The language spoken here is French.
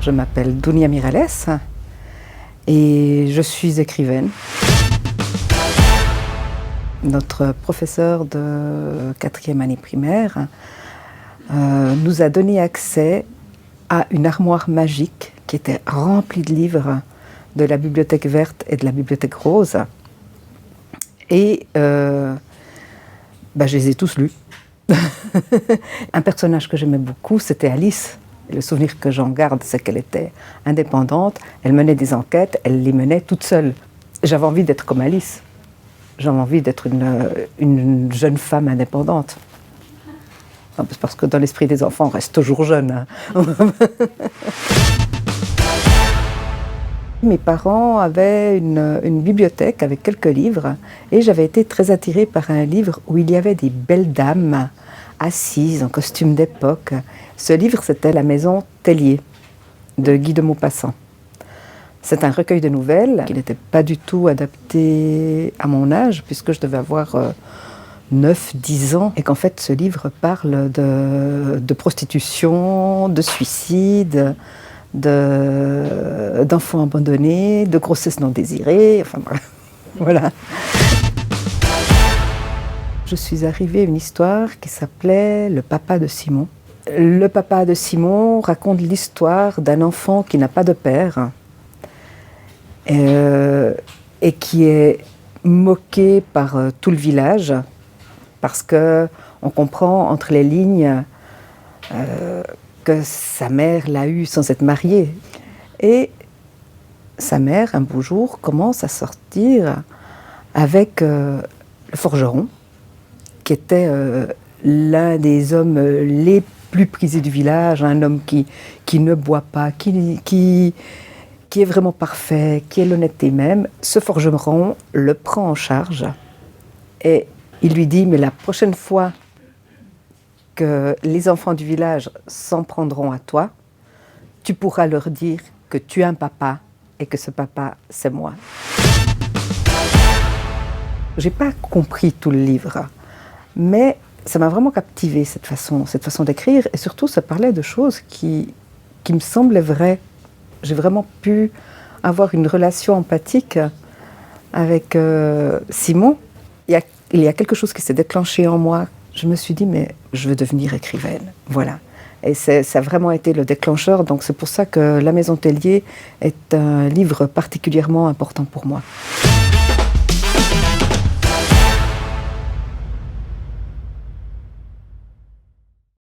Je m'appelle Dunia Miralles et je suis écrivaine. Notre professeur de 4e année primaire nous a donné accès à une armoire magique qui était remplie de livres de la bibliothèque verte et de la bibliothèque rose. Et je les ai tous lus. Un personnage que j'aimais beaucoup, c'était Alice. Le souvenir que j'en garde, c'est qu'elle était indépendante, elle menait des enquêtes, elle les menait toute seule. J'avais envie d'être comme Alice. J'avais envie d'être une jeune femme indépendante. Parce que dans l'esprit des enfants, on reste toujours jeune. Mes parents avaient une bibliothèque avec quelques livres et j'avais été très attirée par un livre où il y avait des belles dames assises en costume d'époque. Ce livre, c'était La Maison Tellier de Guy de Maupassant. C'est un recueil de nouvelles qui n'était pas du tout adapté à mon âge puisque je devais avoir 9-10 ans et qu'en fait ce livre parle de prostitution, de suicide, d'enfants abandonnés, de grossesse non désirée, enfin voilà. Je suis arrivée à une histoire qui s'appelait Le papa de Simon. Le papa de Simon raconte l'histoire d'un enfant qui n'a pas de père et qui est moqué par tout le village parce qu'on comprend entre les lignes que sa mère l'a eu sans être mariée. Et sa mère, un beau jour, commence à sortir avec le forgeron, qui était l'un des hommes les plus prisés du village, un homme qui ne boit pas, qui est vraiment parfait, qui est l'honnêteté même. Ce forgeron le prend en charge et il lui dit « mais la prochaine fois que les enfants du village s'en prendront à toi, tu pourras leur dire que tu as un papa et que ce papa, c'est moi. » J'ai pas compris tout le livre, mais ça m'a vraiment captivée cette façon d'écrire et surtout ça parlait de choses qui me semblaient vraies. J'ai vraiment pu avoir une relation empathique avec Simon. Il y a quelque chose qui s'est déclenché en moi. Je me suis dit, mais je veux devenir écrivaine, voilà. Et ça a vraiment été le déclencheur, donc c'est pour ça que La Maison Tellier est un livre particulièrement important pour moi.